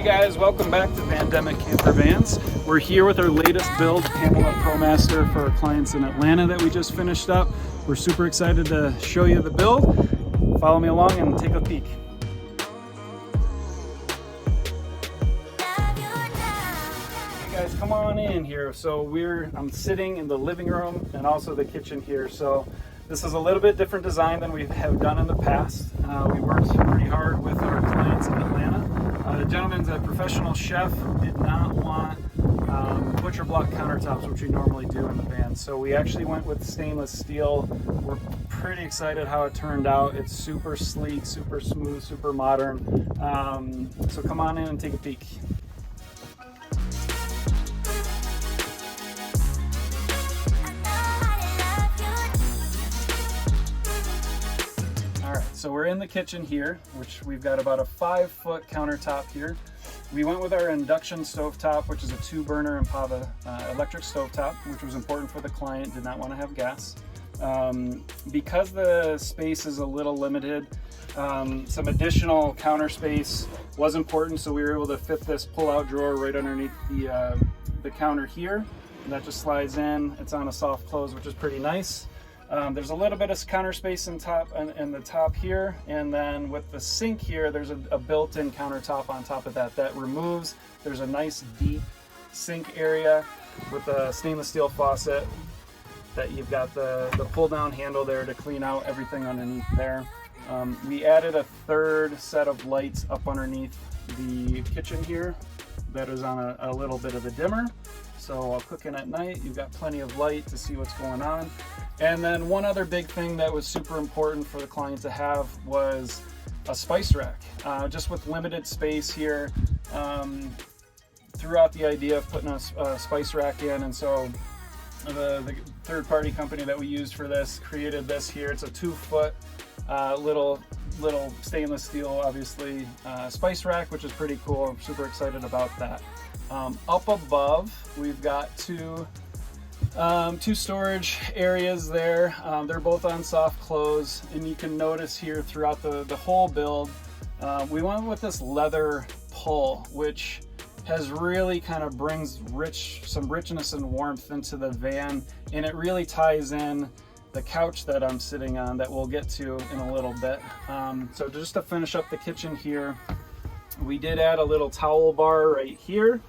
Hey guys, welcome back to Vandemic Campervans. We're here with our latest build, RAM Promaster, for our clients in Atlanta that we just finished up. We're super excited to show you the build. Follow me along and take a peek. Hey guys, come on in here. So I'm sitting in the living room and also the kitchen here. So this is a little bit different design than we have done in the past. We worked pretty hard with our clients in Atlanta. The gentleman's a professional chef, did not want butcher block countertops, which we normally do in the van. So we actually went with stainless steel. We're pretty excited how it turned out. It's super sleek, super smooth, super modern. So come on in and take a peek. So we're in the kitchen here, which we've got about a 5-foot countertop here. We went with our induction stovetop, which is a 2-burner Impava electric stovetop, which was important for the client, did not want to have gas. Because the space is a little limited, some additional counter space was important, so we were able to fit this pull-out drawer right underneath the counter here. And that just slides in. It's on a soft close, which is pretty nice. There's a little bit of counter space in the top here, and then with the sink here, there's a built-in countertop on top of that removes. There's a nice deep sink area with a stainless steel faucet that you've got the pull-down handle there to clean out everything underneath there. We added a 3rd set of lights up underneath the kitchen here that is on a little bit of a dimmer. So while cooking at night, you've got plenty of light to see what's going on. And then one other big thing that was super important for the client to have was a spice rack. Just with limited space here, threw out the idea of putting a spice rack in, and so the third-party company that we used for this created this here. It's a 2-foot little stainless steel, obviously, spice rack, which is pretty cool. I'm super excited about that. Up above, we've got two storage areas there. They're both on soft close, and you can notice here throughout the whole build, we went with this leather pull, which has really kind of brings some richness and warmth into the van, and it really ties in the couch that I'm sitting on that we'll get to in a little bit. So just to finish up the kitchen here, we did add a little towel bar right here,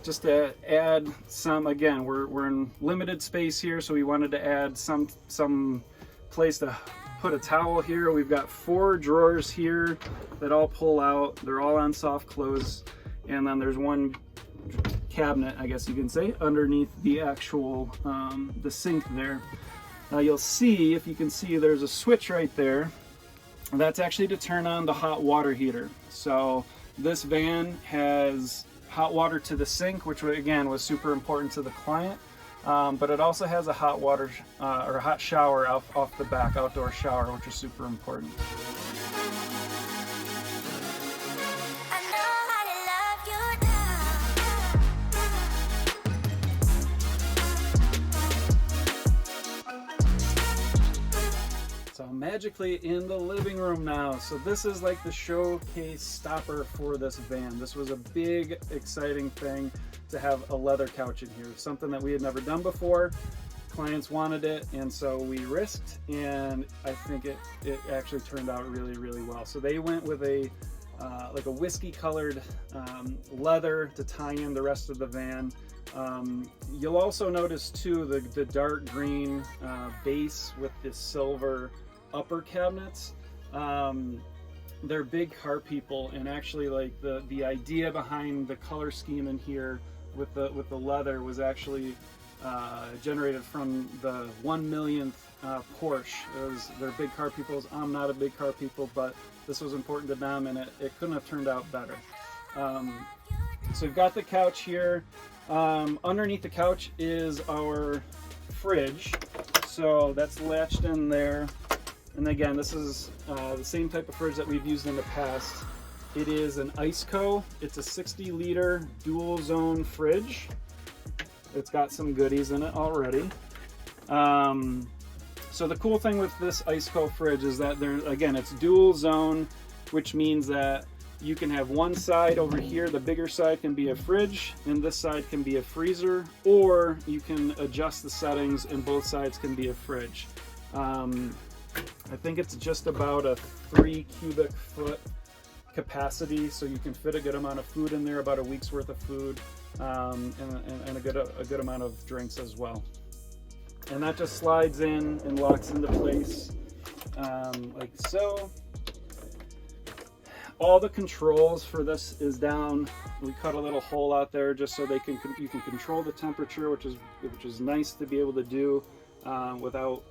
just to add some, again, we're in limited space here, so we wanted to add some place to put a towel here. We've got 4 drawers here that all pull out. They're all on soft close, and then there's one cabinet, I guess you can say, underneath the actual the sink there. Now you'll see, if you can see, there's a switch right there. That's actually to turn on the hot water heater. So this van has hot water to the sink, which again was super important to the client, but it also has a hot water or a hot shower off the back, outdoor shower, which is super important. So magically in the living room now. So this is like the showcase stopper for this van. This was a big, exciting thing to have a leather couch in here. Something that we had never done before. Clients wanted it, and so we risked, and I think it actually turned out really, really well. So they went with like a whiskey colored leather to tie in the rest of the van. You'll also notice too the dark green base with the silver upper cabinets. They're big car people, and actually, like the idea behind the color scheme in here with the leather was actually generated from the 1 millionth Porsche. They're big car people. I'm not a big car people, but this was important to them, and it couldn't have turned out better. So we've got the couch here. Underneath the couch is our fridge, so that's latched in there. And again, this is the same type of fridge that we've used in the past. It is an IceCo. It's a 60-liter dual zone fridge. It's got some goodies in it already. So the cool thing with this IceCo fridge is that again, it's dual zone, which means that you can have one side over here, the bigger side can be a fridge, and this side can be a freezer, or you can adjust the settings and both sides can be a fridge. I think it's just about a 3 cubic foot capacity, so you can fit a good amount of food in there, about a week's worth of food, and a good amount of drinks as well. And that just slides in and locks into place like so. All the controls for this is down. We cut a little hole out there just so you can control the temperature, which is nice to be able to do without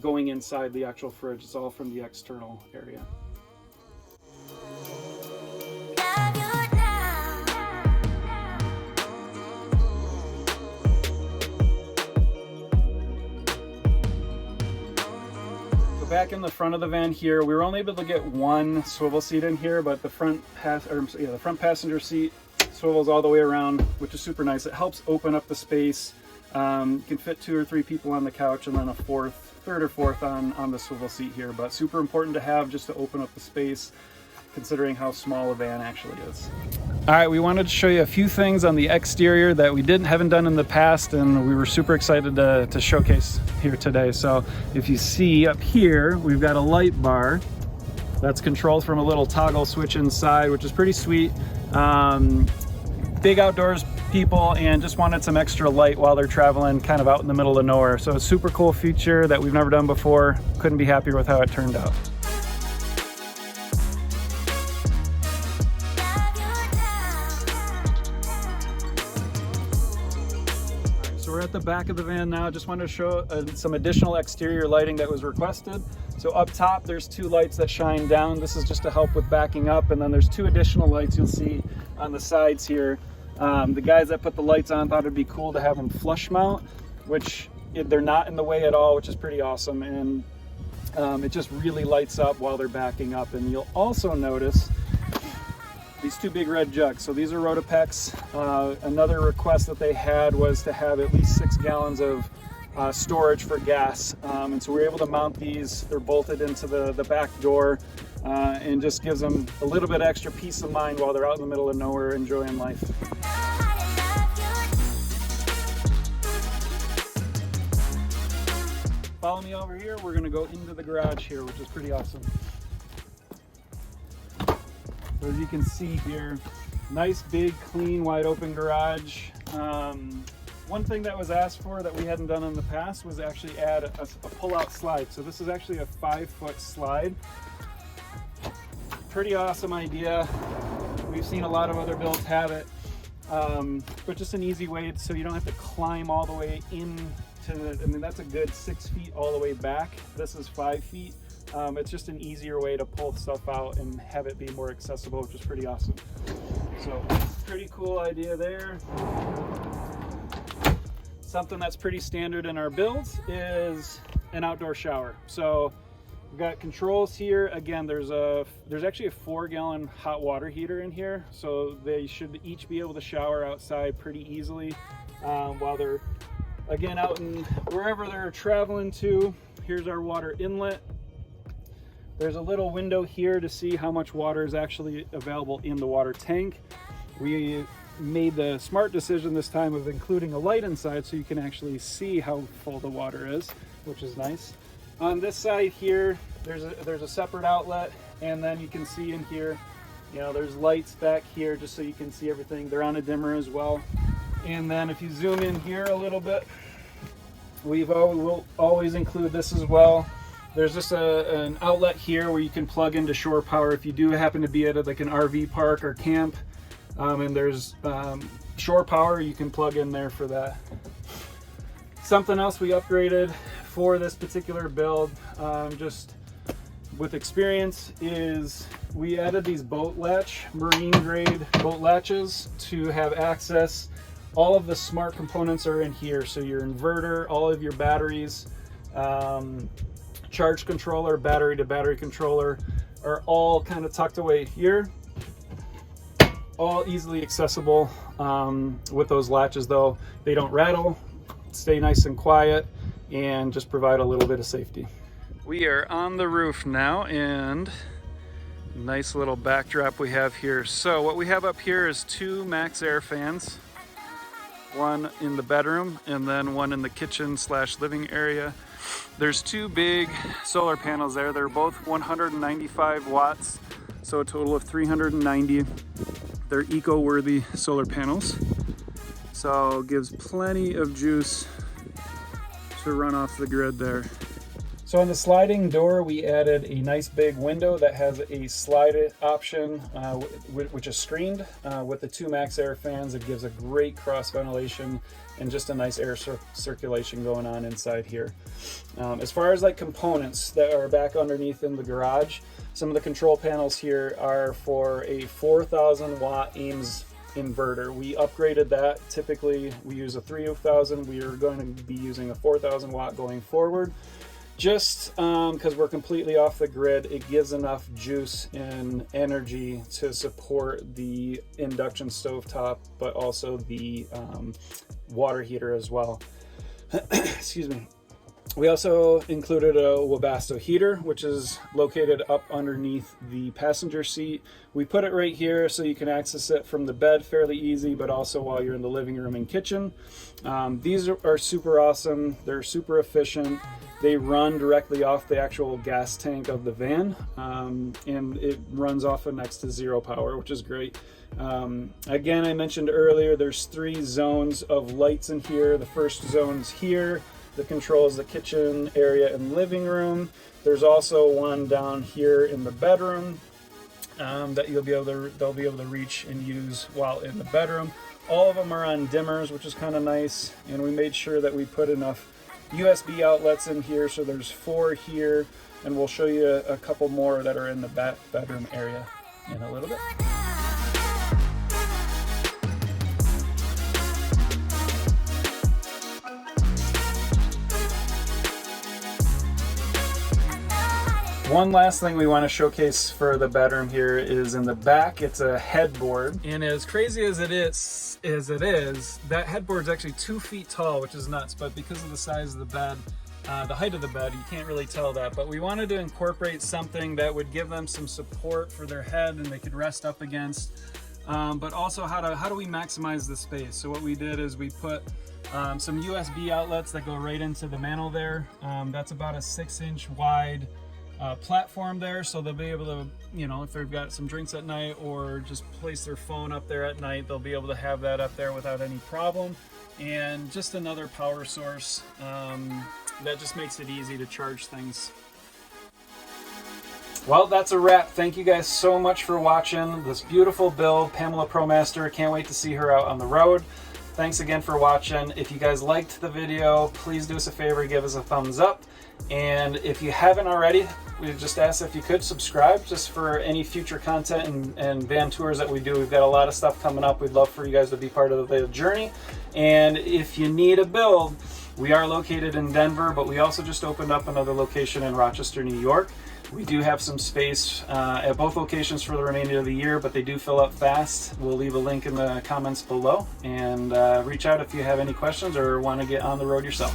going inside the actual fridge. It's all from the external area. Back in the front of the van here, we were only able to get one swivel seat in here, but the front passenger seat swivels all the way around, which is super nice. It helps open up the space. You can fit 2 or 3 people on the couch, and then a third or fourth on the swivel seat here. But super important to have just to open up the space, considering how small a van actually is. All right, we wanted to show you a few things on the exterior that we haven't done in the past, and we were super excited to showcase here today. So if you see up here, we've got a light bar that's controlled from a little toggle switch inside, which is pretty sweet. Big outdoors people and just wanted some extra light while they're traveling kind of out in the middle of nowhere. So a super cool feature that we've never done before. Couldn't be happier with how it turned out. We're at the back of the van now. Just wanted to show some additional exterior lighting that was requested. So up top, there's 2 lights that shine down. This is just to help with backing up. And then there's 2 additional lights you'll see on the sides here. The guys that put the lights on thought it'd be cool to have them flush mount, which they're not in the way at all, which is pretty awesome. And it just really lights up while they're backing up. And you'll also notice these 2 big red jugs. So these are Rotopex. Another request that they had was to have at least 6 gallons of storage for gas. And so we were able to mount these. They're bolted into the back door and just gives them a little bit extra peace of mind while they're out in the middle of nowhere enjoying life. Follow me over here. We're gonna go into the garage here, which is pretty awesome. So as you can see here, nice, big, clean, wide open garage. One thing that was asked for that we hadn't done in the past was actually add a pull-out slide. So this is actually a 5-foot slide. Pretty awesome idea. We've seen a lot of other builds have it, but just an easy way so you don't have to climb all the way into I mean, that's a good 6 feet all the way back. This is 5 feet. It's just an easier way to pull stuff out and have it be more accessible, which is pretty awesome. So pretty cool idea there. Something that's pretty standard in our builds is an outdoor shower. So we've got controls here. Again, there's actually a 4-gallon hot water heater in here. So they should each be able to shower outside pretty easily while they're, again, out in wherever they're traveling to. Here's our water inlet. There's a little window here to see how much water is actually available in the water tank. We made the smart decision this time of including a light inside so you can actually see how full the water is, which is nice. On this side here, there's a separate outlet, and then you can see in here, you know, there's lights back here just so you can see everything. They're on a dimmer as well. And then if you zoom in here a little bit, we'll always include this as well. There's just an outlet here where you can plug into shore power if you do happen to be at like an RV park or camp, and there's shore power you can plug in there for that. Something else we upgraded for this particular build, just with experience, is we added these boat latch, marine grade boat latches to have access. All of the smart components are in here, so your inverter, all of your batteries, charge controller, battery to battery controller are all kind of tucked away here. All easily accessible with those latches though. They don't rattle, stay nice and quiet, and just provide a little bit of safety. We are on the roof now, and Nice little backdrop we have here. So what we have up here is 2 max air fans, one in the bedroom and then one in the kitchen / living area. There's 2 big solar panels there. They're both 195 watts, so a total of 390. They're eco-worthy solar panels, so gives plenty of juice to run off the grid there. So on the sliding door, we added a nice big window that has a slide option, which is screened with the 2 max air fans. It gives a great cross ventilation and just a nice air circulation going on inside here. As far as like components that are back underneath in the garage, some of the control panels here are for a 4,000 watt Ames inverter. We upgraded that. Typically we use a 3,000. We are going to be using a 4,000 watt going forward. Just because we're completely off the grid, it gives enough juice and energy to support the induction stovetop, but also the water heater as well. Excuse me. We also included a Webasto heater, which is located up underneath the passenger seat. We put it right here so you can access it from the bed fairly easy, but also while you're in the living room and kitchen. These are super awesome. They're super efficient. They run directly off the actual gas tank of the van, and it runs off of next to zero power, which is great. Again, I mentioned earlier, there's 3 zones of lights in here. The first zone's here. That controls the kitchen area and living room. There's also one down here in the bedroom that they'll be able to reach and use while in the bedroom. All of them are on dimmers, which is kind of nice, and we made sure that we put enough USB outlets in here, so there's 4 here, and we'll show you a couple more that are in the back bedroom area in a little bit. One last thing we want to showcase for the bedroom here is in the back. It's a headboard, and as crazy as it is, that headboard is actually 2 feet tall, which is nuts. But because of the size of the bed, the height of the bed, you can't really tell that. But we wanted to incorporate something that would give them some support for their head and they could rest up against. But also, how do we maximize the space? So what we did is we put some USB outlets that go right into the mantle there. That's about a 6-inch wide platform there, so they'll be able to, you know, if they've got some drinks at night or just place their phone up there at night, they'll be able to have that up there without any problem. And just another power source that just makes it easy to charge things. Well, that's a wrap. Thank you guys so much for watching this beautiful build, Pamela ProMaster. Can't wait to see her out on the road. Thanks again for watching. If you guys liked the video, please do us a favor, give us a thumbs up. And if you haven't already, we just ask if you could subscribe just for any future content and van tours that we do. We've got a lot of stuff coming up. We'd love for you guys to be part of the journey. And if you need a build, we are located in Denver, but we also just opened up another location in Rochester, New York. We do have some space at both locations for the remainder of the year, but they do fill up fast. We'll leave a link in the comments below, and reach out if you have any questions or want to get on the road yourself.